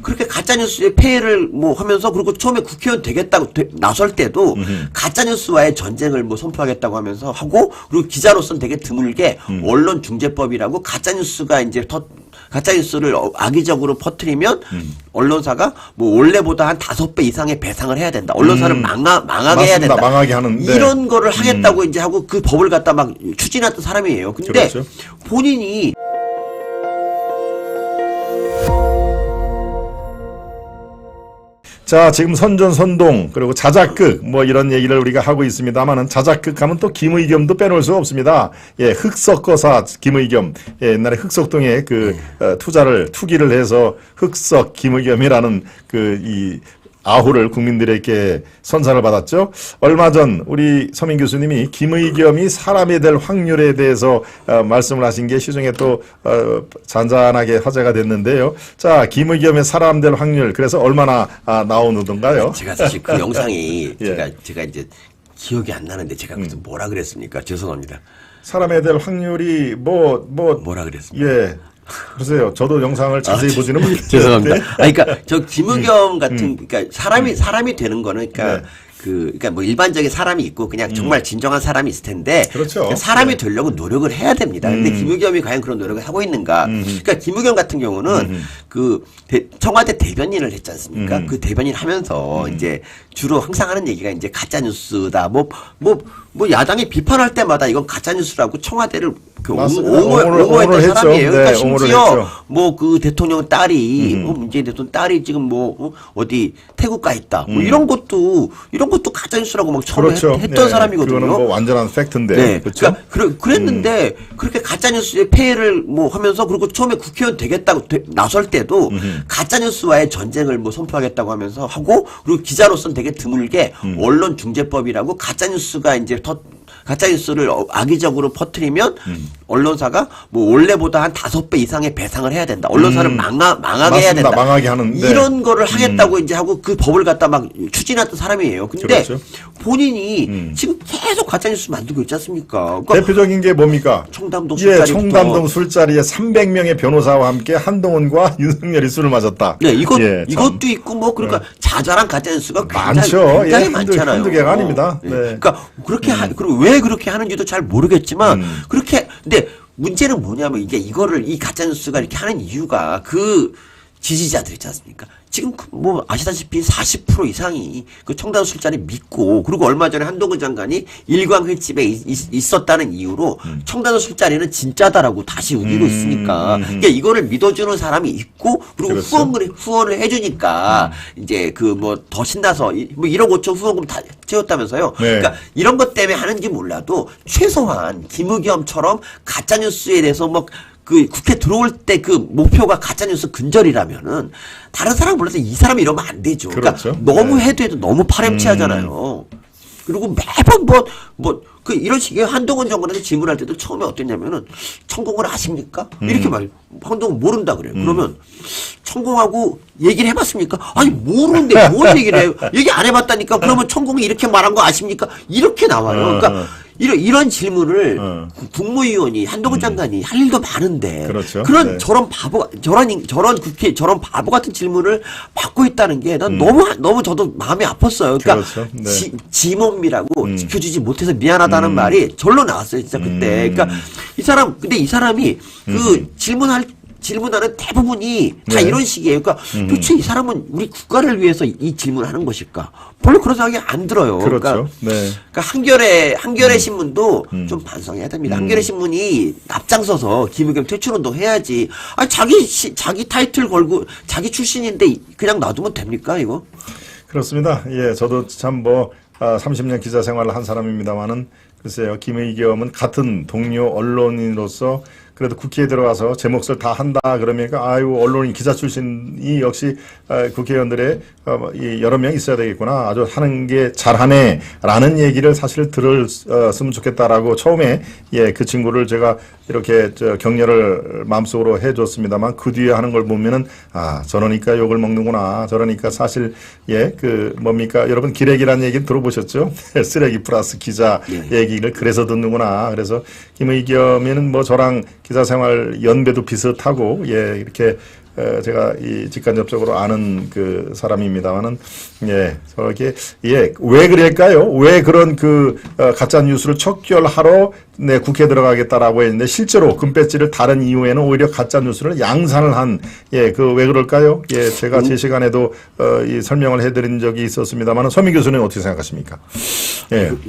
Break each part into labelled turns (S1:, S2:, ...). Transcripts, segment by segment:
S1: 그렇게 가짜뉴스에 폐해를 뭐 하면서 그리고 처음에 국회의원 되겠다고 나설 때도 가짜뉴스와의 전쟁을 뭐 선포하겠다고 하면서 하고 그리고 기자로서는 되게 드물게 언론중재법이라고 가짜뉴스가 이제 가짜뉴스를 악의적으로 퍼뜨리면 언론사가 뭐 원래보다 한 5배 이상의 배상을 해야 된다. 언론사를 망하게 해야 된다.
S2: 망하게 하는
S1: 이런 거를 하겠다고 이제 하고 그 법을 갖다 막 추진했던 사람이에요. 근데
S2: 그렇죠.
S1: 본인이
S2: 자, 지금 선전선동 그리고 자작극 뭐 이런 얘기를 우리가 하고 있습니다만은 자작극 하면 또 김의겸도 빼놓을 수 없습니다. 예, 흑석거사 김의겸. 예, 옛날에 흑석동에 그 투기를 해서 흑석 김의겸이라는 이 아호를 국민들에게 선사를 받았죠. 얼마 전 우리 서민 교수님이 김의겸이 사람이 될 확률에 대해서 말씀을 하신 게 시중에 또 잔잔하게 화제가 됐는데요. 자, 김의겸의 사람 될 확률 그래서 얼마나 나오는던가요?
S1: 제가 사실 그 영상이
S2: 예.
S1: 제가 이제 기억이 안 나는데 제가 그때 뭐라 그랬습니까? 죄송합니다.
S2: 사람에 될 확률이
S1: 뭐라 그랬습니까?
S2: 예. 글쎄요. 저도 영상을 자세히 보지는 못했는데.
S1: 죄송합니다. 그러니까 저 김의겸 같은 그러니까 사람이 되는 거는 그러니까
S2: 네.
S1: 그러니까 뭐 일반적인 사람이 있고 그냥 정말 진정한 사람이 있을 텐데
S2: 그렇죠.
S1: 그러니까 사람이
S2: 네.
S1: 되려고 노력을 해야 됩니다. 근데 김의겸이 과연 그런 노력을 하고 있는가? 그러니까 김의겸 같은 경우는 그 청와대 대변인을 했지 않습니까? 그 대변인 하면서 이제 주로 항상 하는 얘기가 이제 가짜 뉴스다. 뭐 야당이 비판할 때마다 이건 가짜 뉴스라고 청와대를 옹호했던
S2: 했죠.
S1: 사람이에요. 그러니까
S2: 네,
S1: 심지어 뭐 그 대통령 딸이 문재인 대통령 딸이 지금 뭐 어디 태국 가 있다. 뭐 이런 것도 가짜 뉴스라고 막 처음에
S2: 그렇죠.
S1: 했던
S2: 네.
S1: 사람이거든요.
S2: 그거는 뭐 완전한 팩트인데.
S1: 네.
S2: 그렇죠?
S1: 그러니까 그랬는데 그렇게 가짜 뉴스에 폐해를 뭐 하면서 그리고 처음에 국회의원 되겠다고 나설 때도 가짜 뉴스와의 전쟁을 뭐 선포하겠다고 하면서 하고 그리고 기자로서는 되게 드물게 언론중재법이라고 가짜 뉴스가 이제 가짜뉴스를 악의적으로 퍼뜨리면 언론사가 뭐 원래보다 한 5배 이상의 배상을 해야 된다. 언론사를 망하게 해야 된다.
S2: 망하게 하는
S1: 이런 거를 하겠다고 이제 하고 그 법을 갖다 막 추진했던 사람이에요. 근데
S2: 그렇죠.
S1: 본인이 지금 계속 가짜뉴스 만들고 있지 않습니까? 그러니까
S2: 대표적인 게 뭡니까?
S1: 청담동
S2: 예,
S1: 술자리부터.
S2: 청담동 술자리에 300명의 변호사와 함께 한동훈과 윤석열이 술을 마셨다.
S1: 네,
S2: 예,
S1: 이것도 있고 뭐 그러니까 자잘한 가짜뉴스가
S2: 많죠.
S1: 굉장히
S2: 예,
S1: 많잖아요.
S2: 한두 개가 아닙니다. 네.
S1: 그러니까 그렇게 그리고 왜 그렇게 하는지도 잘 모르겠지만 그렇게 근데 문제는 뭐냐면 이거를 이 가짜뉴스가 이렇게 하는 이유가 그 지지자들 있지 않습니까? 지금 뭐 아시다시피 40% 이상이 그 청담 술자리 믿고 그리고 얼마 전에 한동훈 장관이 일광 횟집에 있었다는 이유로 청담 술자리는 진짜다라고 다시 우기고 있으니까 그러니까 이거를 믿어주는 사람이 있고 그리고
S2: 그렇죠.
S1: 후원을 해주니까 이제 그 뭐 더 신나서 뭐 1억 5천 후원금 다 채웠다면서요.
S2: 네.
S1: 그러니까 이런 것 때문에 하는지 몰라도 최소한 김의겸처럼 가짜뉴스에 대해서 뭐 그 국회 들어올 때 그 목표가 가짜뉴스 근절이라면은 다른 사람 불러서 이 사람이 이러면 안 되죠.
S2: 그렇죠.
S1: 그러니까 너무
S2: 네.
S1: 해도 너무 파렴치하잖아요. 그리고 매번 그 이런 식의 한동훈 장관한테 질문할 때도 처음에 어땠냐면은 천공을 아십니까? 이렇게 한동훈 모른다 그래요. 그러면 천공하고 얘기를 해봤습니까? 아니 모르는데 뭘 얘기를 해요? 얘기 안 해봤다니까. 그러면 천공이 이렇게 말한 거 아십니까? 이렇게 나와요. 그러니까 이런 질문을 국무위원이 한동훈 장관이 할 일도 많은데
S2: 그렇죠.
S1: 그런
S2: 네.
S1: 저런 국회 저런 바보 같은 질문을 받고 있다는 게 난 너무 저도 마음이 아팠어요. 그러니까
S2: 그렇죠. 네.
S1: 지몸이라고 지켜주지 못해서 미안하다는 말이 절로 나왔어요. 진짜 그때. 그러니까 근데 이 사람이 그 질문하는 대부분이 다
S2: 네.
S1: 이런 식이에요. 그러니까 도대체 이 사람은 우리 국가를 위해서 이 질문하는 것일까? 별로 그런 생각이 안 들어요.
S2: 그렇죠. 네.
S1: 그러니까 한겨레 신문도 좀 반성해야 됩니다. 한겨레 신문이 앞장서서 김의겸 퇴출운동 해야지. 아니 자기 타이틀 걸고 자기 출신인데 그냥 놔두면 됩니까 이거?
S2: 그렇습니다. 예, 저도 참 30년 기자 생활을 한 사람입니다만은 글쎄요, 김의겸은 같은 동료 언론인으로서 그래도 국회에 들어가서 제 몫을 다 한다 그러니까 아유 언론인 기자 출신이 역시 국회의원들의 여러 명 있어야 되겠구나 아주 하는 게 잘하네라는 얘기를 사실 들었으면 좋겠다라고 처음에 그 친구를 제가 이렇게 격려를 마음속으로 해줬습니다만 그 뒤에 하는 걸 보면은 저러니까 욕을 먹는구나 저러니까 사실 그 뭡니까 여러분 기레기라는 얘기는 들어보셨죠? 쓰레기 플러스 기자 얘기를 그래서 듣는구나 그래서 김의겸이는 뭐 저랑 기자 생활 연배도 비슷하고 이렇게 제가 이 직간접적으로 아는 그 사람입니다만은 저렇게 왜 그럴까요? 왜 그런 가짜 뉴스를 척결하러 국회에 들어가겠다라고 했는데 실제로 금배지를 다른 이후에는 오히려 가짜 뉴스를 양산을 한 왜 그럴까요? 제가 제 시간에도 이 설명을 해드린 적이 있었습니다만은 서민 교수님 어떻게 생각하십니까?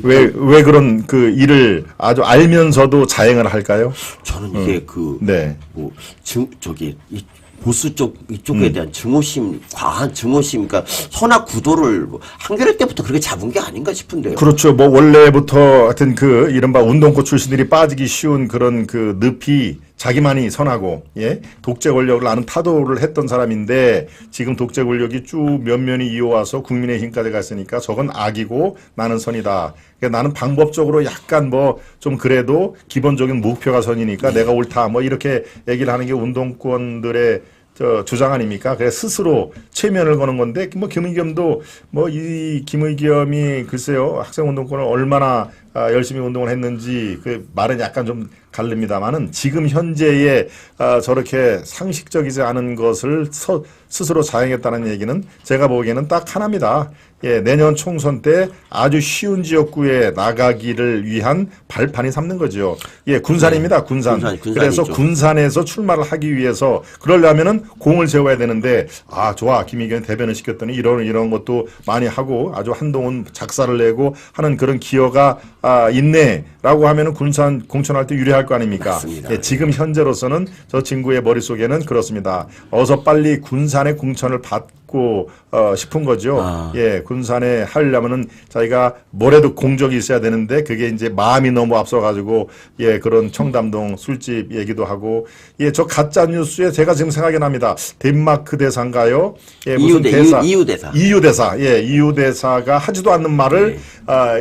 S2: 왜 그런 일을 아주 알면서도 자행을 할까요?
S1: 저는 이게 보수 이쪽에 대한 과한 증오심, 그러니까 선악 구도를 한겨레 때부터 그렇게 잡은 게 아닌가 싶은데요.
S2: 그렇죠. 원래부터 하여튼 이른바 운동권 출신들이 빠지기 쉬운 그런 늪이 자기만이 선하고, 독재 권력을 나는 타도를 했던 사람인데, 지금 독재 권력이 쭉 면면이 이어와서 국민의힘까지 갔으니까 저건 악이고 나는 선이다. 그러니까 나는 방법적으로 약간 좀 그래도 기본적인 목표가 선이니까 내가 옳다. 이렇게 얘기를 하는 게 운동권들의 주장 아닙니까? 그래서 스스로 체면을 거는 건데, 김의겸도 이 김의겸이 글쎄요, 학생운동권을 얼마나 열심히 운동을 했는지 말은 약간 좀 갈립니다만은 지금 현재의 저렇게 상식적이지 않은 것을 스스로 자행했다는 얘기는 제가 보기에는 딱 하나입니다. 내년 총선 때 아주 쉬운 지역구에 나가기를 위한 발판이 삼는 거죠. 군산입니다. 군산. 그래서 군산에서 출마를 하기 위해서 그러려면은 공을 세워야 되는데 좋아. 김의겸 대변을 시켰더니 이런 것도 많이 하고 아주 한동훈 작사를 내고 하는 그런 기여가 있네라고 하면은 군산 공천할 때 유리할 거 아닙니까? 지금 현재로서는 저 친구의 머릿속에는 그렇습니다. 어서 빨리 군산의 공천을 받고 싶은 거죠. 군산에 하려면은 자기가 뭐래도 공적이 있어야 되는데 그게 이제 마음이 너무 앞서가지고 그런 청담동 술집 얘기도 하고 저 가짜 뉴스에 제가 지금 생각이 납니다. 덴마크 대사인가요? 무슨 이유 대사. 이유 대사가 하지도 않는 말을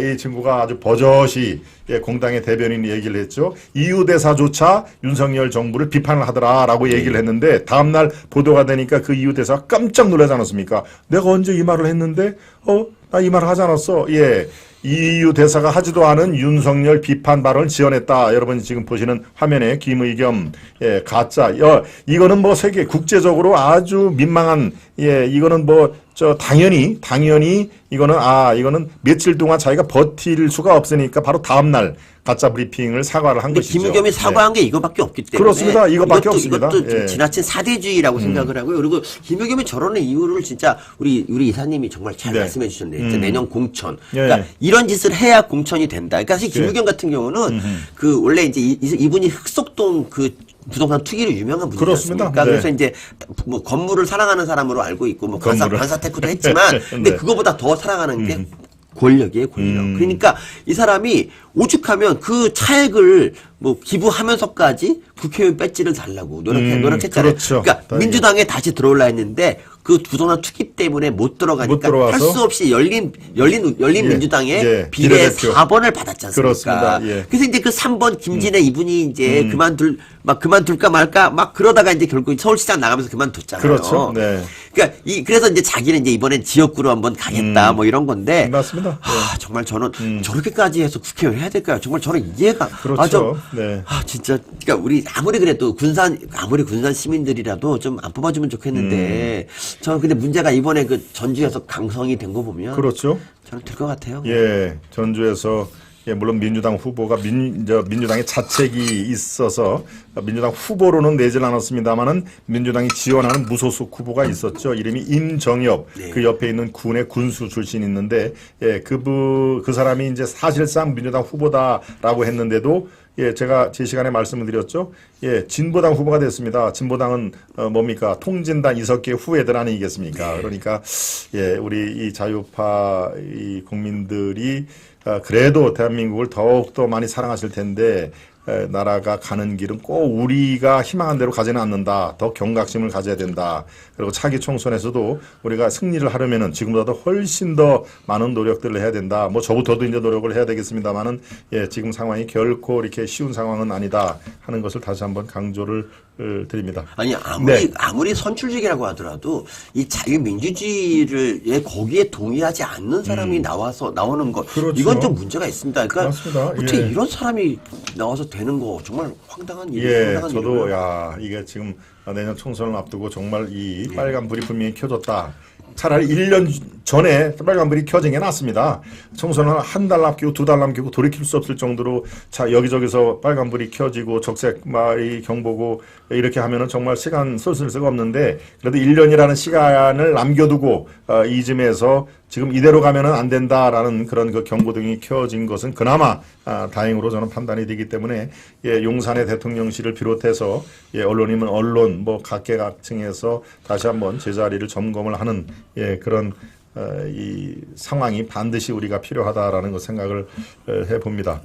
S2: 이 친구가 아주 버젓이 공당의 대변인이 얘기를 했죠. 이유 대사조차 윤석열 정부를 비판을 하더라라고 얘기를 했는데 다음날 보도가 되니까 그 이유 대사가 깜짝 놀라지 않았습니까? 내가 언제 이 말을 했는데 나 이 말을 하지 않았어. 이유 대사가 하지도 않은 윤석열 비판 발언을 지어냈다. 여러분이 지금 보시는 화면에 김의겸 가짜 이거는 세계 국제적으로 아주 민망한 이거는 당연히 이거는 며칠 동안 자기가 버틸 수가 없으니까 바로 다음날 가짜 브리핑을 사과를 한 것이죠.
S1: 김의겸이 사과한 게 이거밖에 없기 때문에
S2: 그렇습니다. 이거밖에 없습니다.
S1: 이것도 지나친 사대주의라고 생각을 하고요. 그리고 김의겸이 저러는 이유를 진짜 우리 이사님이 정말 잘 말씀해 주셨네요. 내년 공천. 그러니까 이런 짓을 해야 공천이 된다. 그러니까 사실 김의겸 같은 경우는 원래 이제 이분이 흑석동 부동산 투기로 유명한 분이지 않습니까? 그래서 이제 건물을 사랑하는 사람으로 알고 있고 관사테크도 했지만 근데 그거보다 더 사랑하는 게 권력이에요, 권력. 그러니까 이 사람이 오죽하면 그 차액을 기부하면서까지 국회의원 배지를 달라고 노력했잖아요.
S2: 그렇죠.
S1: 그러니까 민주당에 다시 들어올라 했는데 그 부동산 투기 때문에 못 들어가니까 할 수 없이 열린 민주당의 비례 4번을 받았지 않습니까?
S2: 그렇습니다.
S1: 그래서 이제 그 3번 김진애 이분이 이제 그만둘까 말까 그러다가 이제 결국 서울시장 나가면서 그만뒀잖아요.
S2: 그렇죠.
S1: 그러니까 그래서 이제 자기는 이제 이번엔 지역구로 한번 가겠다 이런 건데.
S2: 맞습니다.
S1: 정말 저는 저렇게까지 해서 국회의원 해야 될까요? 정말 저는 이해가
S2: 그렇죠.
S1: 진짜 그러니까 우리 아무리 그래도 군산 시민들이라도 좀 안 뽑아주면 좋겠는데 저는 근데 문제가 이번에 전주에서 강성이 된 거 보면
S2: 그렇죠.
S1: 저는 될 것 같아요.
S2: 전주에서 물론 민주당 후보가 민주당의 자책이 있어서 민주당 후보로는 내질 않았습니다만은 민주당이 지원하는 무소속 후보가 있었죠. 이름이 임정엽. 그 옆에 있는 군의 군수 출신이 있는데 그 사람이 이제 사실상 민주당 후보다라고 했는데도 제가 제 시간에 말씀을 드렸죠. 진보당 후보가 됐습니다. 진보당은 뭡니까? 통진당 이석기의 후예들 아니겠습니까? 그러니까 우리 이 자유파 이 국민들이 그래도 대한민국을 더욱더 많이 사랑하실 텐데 나라가 가는 길은 꼭 우리가 희망한 대로 가지는 않는다. 더 경각심을 가져야 된다. 그리고 차기 총선에서도 우리가 승리를 하려면은 지금보다도 훨씬 더 많은 노력들을 해야 된다. 저부터도 이제 노력을 해야 되겠습니다만은 지금 상황이 결코 이렇게 쉬운 상황은 아니다 하는 것을 다시 한번 강조를 드립니다.
S1: 아니 아무리 선출직이라고 하더라도 이 자유민주주의를 거기에 동의하지 않는 사람이 나오는 것
S2: 그렇죠.
S1: 이건 좀 문제가 있습니다. 그러니까
S2: 맞습니다.
S1: 어떻게 이런 사람이 나와서 되는 거 정말 황당한 일이에요.
S2: 예,
S1: 황당한
S2: 저도
S1: 일이고요.
S2: 야 이게 지금 내년 총선을 앞두고 정말 이 빨간불이 분명히 켜졌다. 차라리 1년 전에 빨간불이 켜진 게 낫습니다. 총선은 한 달 남기고 2달 남기고 돌이킬 수 없을 정도로 자 여기저기서 빨간불이 켜지고 적색말이 경보고 이렇게 하면은 정말 시간 쓸 수가 없는데 그래도 1년이라는 시간을 남겨두고 이쯤에서 지금 이대로 가면은 안 된다라는 그런 그 경고등이 켜진 것은 그나마 다행으로 저는 판단이 되기 때문에 예, 용산의 대통령실을 비롯해서 예, 언론이면 언론 뭐 각계각층에서 다시 한번 제자리를 점검을 하는 예, 그런 이 상황이 반드시 우리가 필요하다라는 거 생각을 해봅니다.